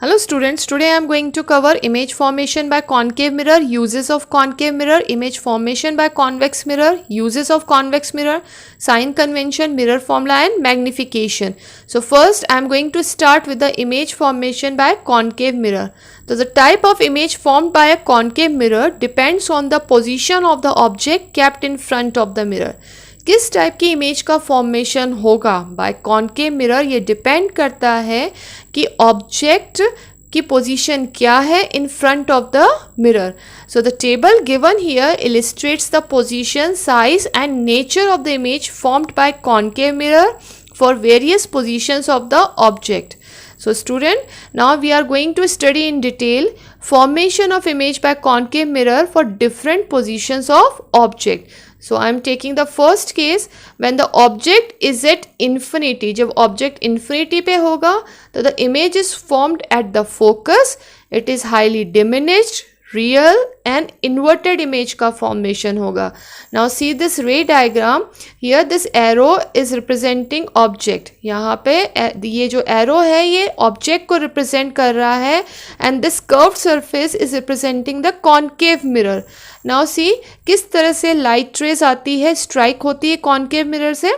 Hello students, today I am going to cover image formation by concave mirror, uses of concave mirror, image formation by convex mirror, uses of convex mirror, sign convention, mirror formula and magnification. So first I am going to start with the image formation by concave mirror. So the type of image formed by a concave mirror depends on the position of the object kept in front of the mirror. किस type की image का formation होगा by concave mirror, ये depend करता है कि object की position क्या है in front of the mirror. So the table given here illustrates the position, size and nature of the image formed by concave mirror for various positions of the object. So student, now we are going to study in detail formation of image by concave mirror for different positions of object. So I am taking the first case when the object is at infinity. जब object infinity पे होगा तो the image is formed at the focus. It is highly diminished, real and inverted image का formation होगा. Now see this ray diagram. Here this arrow is representing object. यहाँ पे ये जो arrow है ये object को represent कर रहा है and this curved surface is representing the concave mirror. Now see किस तरह से light rays आती है, strike होती है concave mirror से.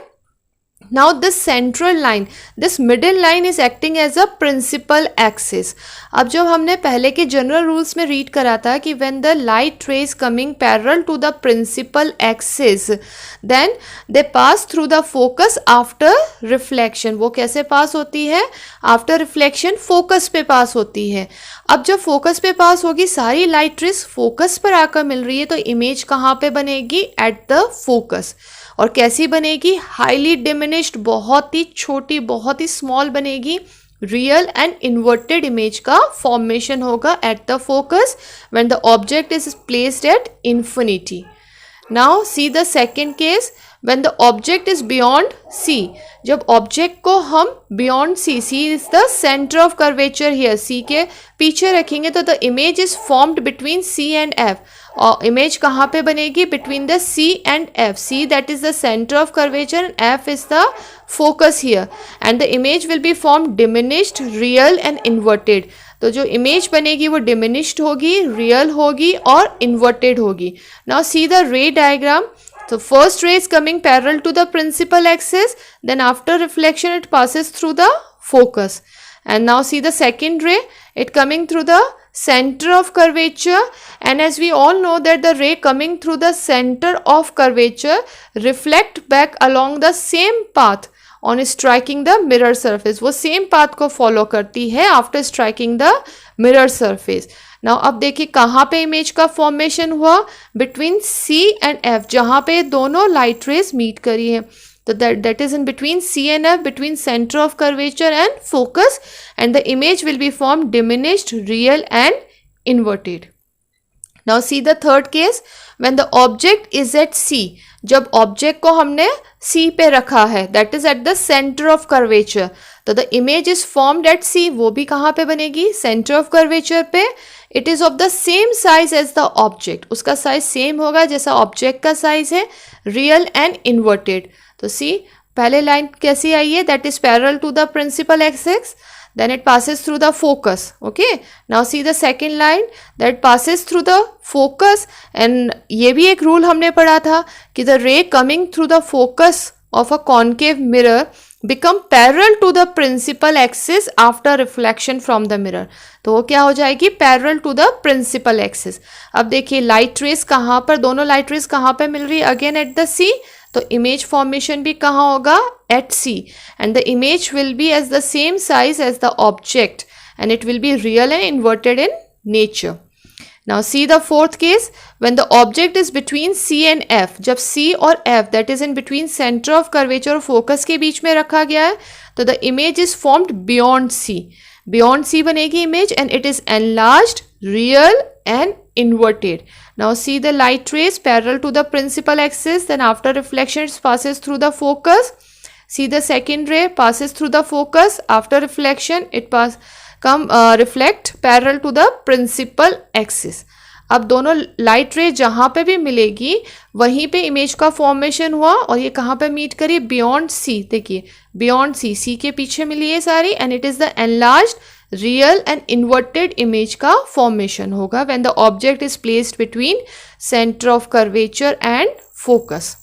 Now this central line, this middle line is acting as a principal axis. अब जब हमने पहले के general rules में read करा था कि when the light rays coming parallel to the principal axis, then they pass through the focus after reflection. वो कैसे पास होती है? After reflection focus पे पास होती है. अब जब focus पे पास होगी सारी light rays focus पर आकर मिल रही है तो image कहाँ पे बनेगी? At the focus. और कैसी बनेगी? हाईली डिमिनिश्ड, बहुत ही छोटी, बहुत ही स्मॉल बनेगी. रियल एंड इन्वर्टेड इमेज का फॉर्मेशन होगा at the focus when the object is placed at infinity. Now see the second case when the object is beyond C. जब ऑब्जेक्ट को हम beyond C, C is the centre of curvature here, C के पीछे रखेंगे तो the image is formed between C and F. और image कहाँ पे बनेगी? Between the C and F. See that is the centre of curvature and F is the focus here and the image will be form diminished, real and inverted. तो जो image बनेगी वो diminished होगी, real होगी और inverted होगी. Now see the रे diagram. So first ray is coming parallel to the principal axis, then after reflection it passes through the focus. And now see the second ray, it coming through the center of curvature, and as we all know that the ray coming through the center of curvature reflect back along the same path on striking the mirror surface. वो same path को follow करती है after striking the mirror surface. Now अब देखिए कहाँ पे image का formation हुआ? बिटवीन सी एंड एफ, जहाँ पे दोनों लाइट रेज मीट करी है. तो that is in between C and F, between centre of curvature and focus, and the image will be form diminished, real and inverted. Now see the third case when the object is at C. जब object को हमने C पे रखा है, that is at the centre of curvature, तो the image is formed at C. वो भी कहाँ पे बनेगी? सेंटर ऑफ कर्वेचर पे. It is of the same size as the object, उसका साइज सेम होगा जैसा ऑब्जेक्ट का साइज है. Real and inverted. तो सी पहले लाइन कैसी आई है? That is parallel to the principal axis, then it passes through the focus. Okay, now see the second line that passes through the focus, and ये भी एक rule हमने पढ़ा था कि the ray coming through the focus of a concave mirror become parallel to the principal axis after reflection from the mirror. तो वो क्या हो जाएगी? Parallel to the principal axis. अब देखिए light rays कहाँ पर, दोनों light rays कहाँ पर मिल रही है? Again at the C. तो इमेज फॉर्मेशन भी कहाँ होगा? At C. And the image will be as the same size as the object and it will be real and inverted in nature. Now see the fourth case when the object is between C and F. जब C और F that is in between centre of curvature और focus के बीच में रखा गया है तो the image is formed beyond C. Beyond सी बनेगी image and it is enlarged, real and inverted. Now see the light rays parallel to the principal axis, then after reflection it passes through the focus. See the second ray passes through the focus, after reflection it reflect parallel to the principal axis. अब दोनों light रे जहाँ पे भी मिलेगी वहीं पे image का फॉर्मेशन हुआ और ये कहाँ पे मीट करी? Beyond C. देखिए बियॉन्ड सी, सी के पीछे मिली है सारी and it is the enlarged, real and inverted image का फॉर्मेशन होगा when the object is placed between centre of curvature and focus.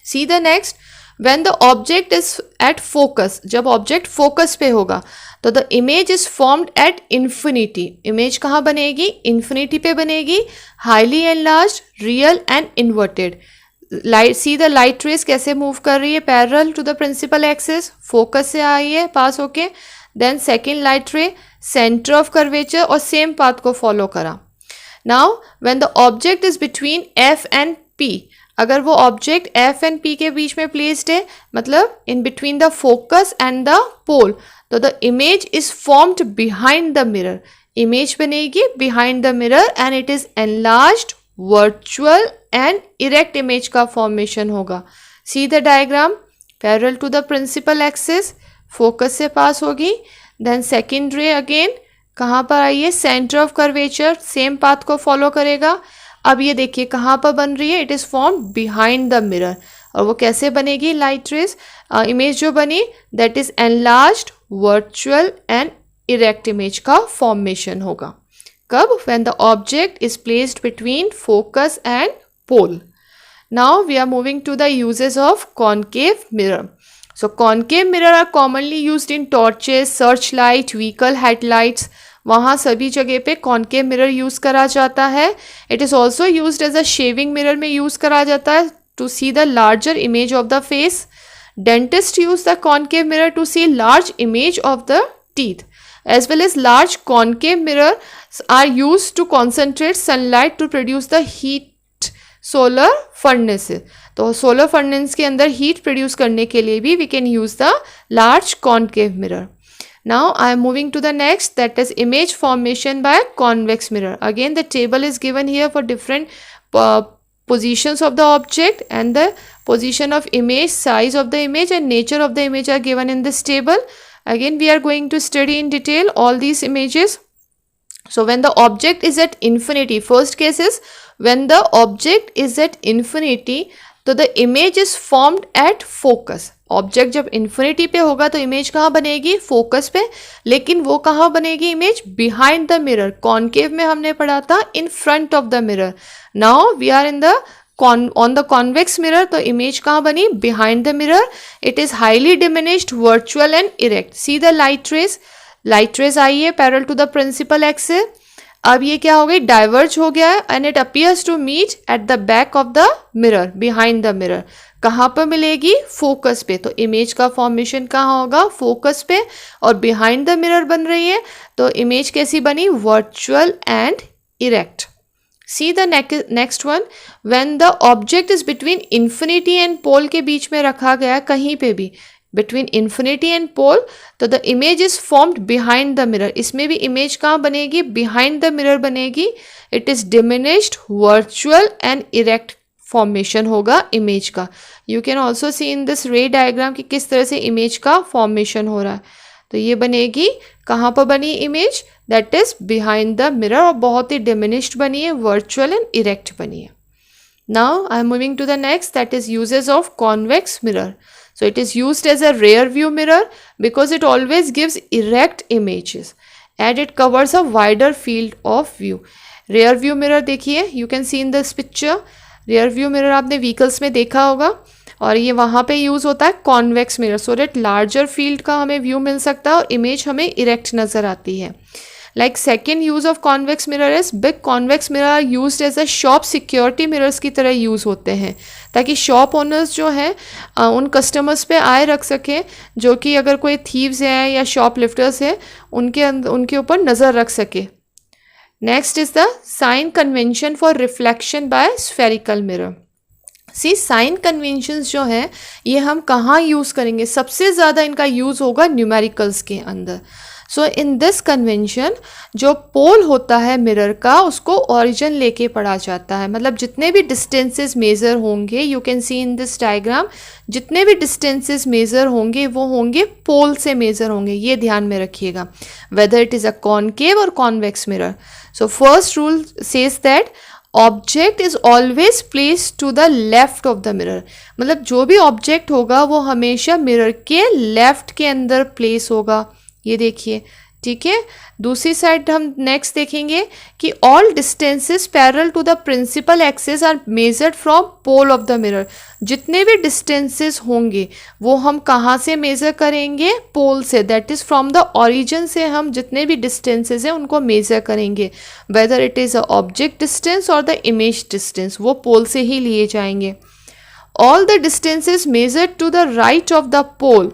See the next, when the object is at focus, जब object focus पे होगा तो the image is formed at infinity. Image कहाँ बनेगी? Infinity पे बनेगी. Highly enlarge, real and inverted. Light, see the light rays कैसे move कर रही है parallel to the principal axis, focus से आई है पास होके. Then second light ray centre of curvature और सेम पाथ को फॉलो करा. Now when the object is between F and P, अगर वो ऑब्जेक्ट एफ एंड पी के बीच में प्लेस्ड है, मतलब in between the focus and the pole, तो the image is formed behind the mirror. Image बनेगी behind the mirror and it is enlarged, virtual and erect image का formation होगा. See the diagram, parallel to the principal axis, focus से pass होगी. Then second रे again कहाँ पर आई है? Centre of curvature, same path को फॉलो करेगा. अब ये देखिए कहाँ पर बन रही है? It is form behind the mirror. और वो कैसे बनेगी लाइट रेस? इमेज जो बनी that is enlarged, virtual and erect image का फॉर्मेशन होगा. कब? When the object is placed between focus and pole. Now we are moving to the uses of concave mirror. So concave mirror are commonly used in torches, searchlight, vehicle headlights. वहाँ सभी जगह पे concave mirror use करा जाता है. It is also used as a shaving mirror में use करा जाता है to see the larger image of the face. Dentists use the concave mirror to see large image of the teeth. As well as large concave mirrors are used to concentrate sunlight to produce the heat solar furnace. तो solar furnace के अंदर heat produce करने के लिए भी we can use the large concave mirror. Now I am moving to the next, that is image formation by convex mirror. Again the table is given here for different positions of the object and the position of image, size of the image and nature of the image are given in this table. Again we are going to study in detail all these images. So when the object is at infinity, first case is when the object is at infinity, तो the image is formed at focus. Object जब infinity पे होगा तो image कहाँ बनेगी? Focus पे. लेकिन वो कहाँ बनेगी image? Behind the mirror. Concave में हमने पढ़ा था in front of the mirror. Now we are in the on the convex mirror. तो इमेज कहाँ बनी? Behind the mirror. It is highly diminished, virtual and erect. See the light rays. Light rays आई है parallel to the principal axis. अब ये क्या हो गई? डाइवर्ज हो गया है and it appears to meet at the back of the mirror, behind the mirror. कहाँ पर मिलेगी? फोकस पे. तो इमेज का फॉर्मेशन कहाँ होगा? फोकस पे. और बिहाइंड द मिरर बन रही है तो इमेज कैसी बनी? Virtual and erect. See the next one, when the object is between infinity and pole के बीच में रखा गया कहीं पे भी बिटवीन इन्फिनिटी एंड पोल, तो the image is formed behind the mirror. इसमें भी इमेज कहाँ बनेगी? बिहाइंड द मिरर बनेगी. It is diminished, virtual and erect formation होगा इमेज का. You can also see in this रे डायग्राम कि किस तरह से इमेज का फॉर्मेशन हो रहा है. तो ये बनेगी, कहाँ पर बनी image? That is behind the mirror और बहुत ही डिमिनिश्ड बनी है, वर्चुअल एंड इरेक्ट बनी है. Now I am moving to the next, that is uses of convex mirror. So it is used as a rear view mirror because it always gives erect images and it covers a wider field of view. Rear view mirror देखिए, you can see in this picture. Rear view mirror आपने vehicles में देखा होगा और ये वहाँ पे use होता है convex mirror, so that larger field का हमें व्यू मिल सकता है और इमेज हमें इरेक्ट नज़र आती है. Like second use of convex mirror is big convex mirror are used as a shop security mirrors की तरह यूज़ होते हैं ताकि शॉप ओनर्स जो हैं उन कस्टमर्स पे आए रख सकें जो कि अगर कोई थीव्स हैं या शॉप लिफ्टर्स हैं उनके ऊपर नज़र रख सके. Next is the sign convention for reflection by spherical mirror. See sign conventions जो हैं ये हम कहाँ यूज़ करेंगे? सबसे ज़्यादा इनका यूज़ होगा न्यूमेरिकल्स के अंदर. सो इन दिस कन्वेंशन जो पोल होता है मिरर का उसको ओरिजिन लेके पढ़ा जाता है. मतलब जितने भी डिस्टेंसेस मेज़र होंगे, you can see in this diagram, जितने भी डिस्टेंसेस मेज़र होंगे वो होंगे पोल से मेज़र होंगे. ये ध्यान में रखिएगा, whether it is a concave और convex mirror. So first rule says that object is always place to the left of the mirror. मतलब जो भी ऑब्जेक्ट होगा वो हमेशा मिरर के लेफ्ट के अंदर प्लेस होगा. ये देखिए ठीक है। दूसरी साइड हम नेक्स्ट देखेंगे कि all distances parallel to the principal axis are measured from pole of the mirror. जितने भी डिस्टेंसेस होंगे वो हम कहाँ से मेज़र करेंगे? पोल से, that is from the origin से हम जितने भी डिस्टेंसेस हैं उनको मेज़र करेंगे, weather it is a object distance और द इमेज डिस्टेंस, वो पोल से ही लिए जाएंगे। All the distances measured to the right of the pole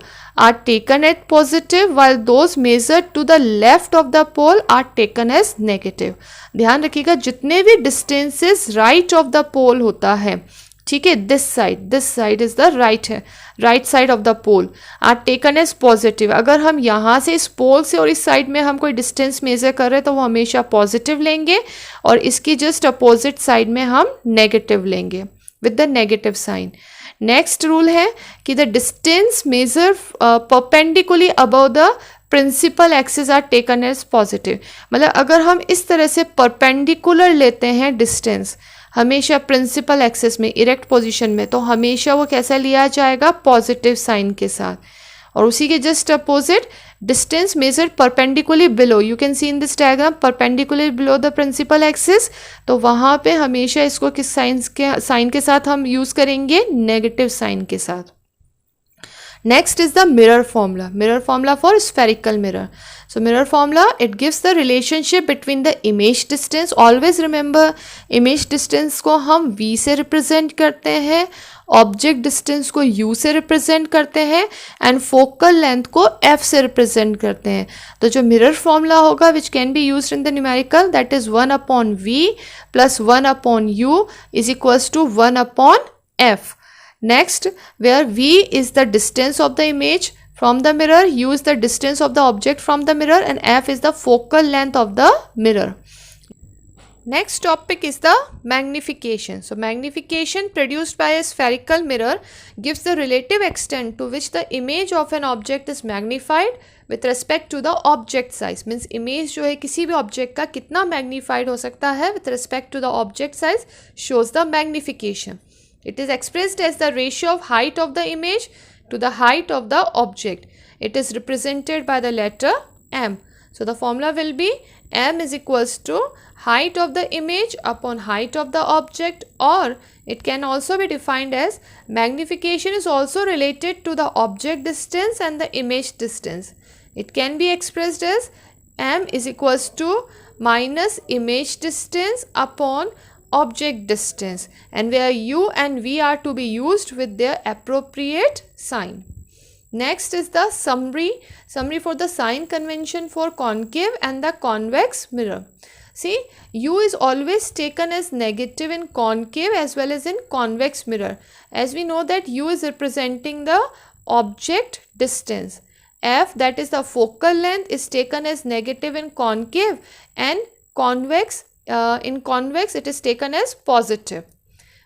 are taken as positive while those measured to the left of the pole are taken as negative। ध्यान रखिएगा जितने भी distances right of the pole होता है, ठीक है, this side is the right side of the pole are taken as positive। अगर हम यहाँ से इस पोल से और इस साइड में हम कोई डिस्टेंस मेजर कर रहे हैं तो वो हमेशा पॉजिटिव लेंगे और इसकी जस्ट अपोजिट साइड में हम नेगेटिव लेंगे with the negative sign। Next rule है कि the distance measure perpendicularly above the principal axis are taken as positive. मतलब अगर हम इस तरह से परपेंडिकुलर लेते हैं डिस्टेंस हमेशा प्रिंसिपल एक्सिस में इरेक्ट पोजीशन में, तो हमेशा वो कैसा लिया जाएगा? पॉजिटिव साइन के साथ। और उसी के just opposite distance measure perpendicularly below, you can see in this diagram perpendicular below the principal axis, तो वहाँ पे हमेशा इसको किस साइन के साथ हम यूज़ करेंगे? नेगेटिव साइन के साथ। Next is the mirror formula for spherical mirror. So mirror formula, it gives the relationship between the image distance, always remember image distance को हम V से represent करते हैं, ऑब्जेक्ट डिस्टेंस को U से रिप्रेजेंट करते हैं एंड फोकल लेंथ को F से रिप्रेजेंट करते हैं। तो जो मिरर फॉर्मूला होगा which can be used in the numerical, that is 1/V plus 1/U is equals to 1/F। Next, where V is the distance of the image from the mirror, U is the distance of the object from the mirror and F is the focal length of the mirror. Next topic is the magnification. So magnification produced by a spherical mirror gives the relative extent to which the image of an object is magnified with respect to the object size. Means image जो है किसी भी object का कितना magnified हो सकता है with respect to the object size shows the magnification. It is expressed as the ratio of height of the image to the height of the object. It is represented by the letter m. So the formula will be m is equals to height of the image upon height of the object, or it can also be defined as magnification is also related to the object distance and the image distance. It can be expressed as m is equals to minus image distance upon object distance, and where U and V are to be used with their appropriate sign. Next is the summary for the sign convention for concave and the convex mirror. See, U is always taken as negative in concave as well as in convex mirror, as we know that U is representing the object distance. F, that is the focal length, is taken as negative in concave, and convex in convex it is taken as positive.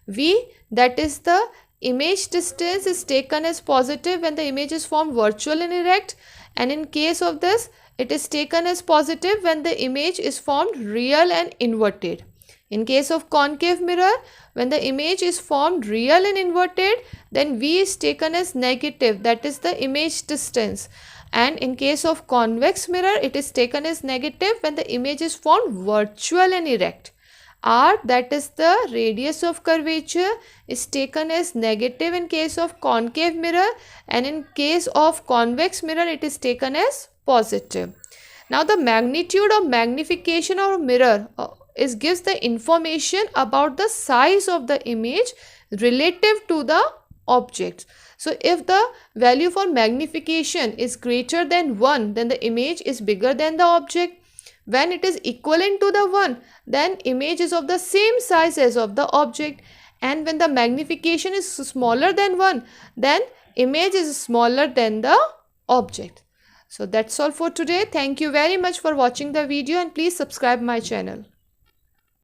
V, that is the image distance, is taken as positive when the image is formed virtual and erect, and in case of this it is taken as positive when the image is formed real and inverted. In case of concave mirror, when the image is formed real and inverted, then V is taken as negative, that is the image distance. And in case of convex mirror, it is taken as negative when the image is formed virtual and erect. R, that is the radius of curvature, is taken as negative in case of concave mirror, and in case of convex mirror, it is taken as positive. Now the magnitude of magnification of mirror gives the information about the size of the image relative to the objects. So if the value for magnification is greater than 1, then the image is bigger than the object. When it is equivalent to the 1, then image is of the same size as of the object. And when the magnification is smaller than 1, then image is smaller than the object. So that's all for today. Thank you very much for watching the video, and please subscribe my channel.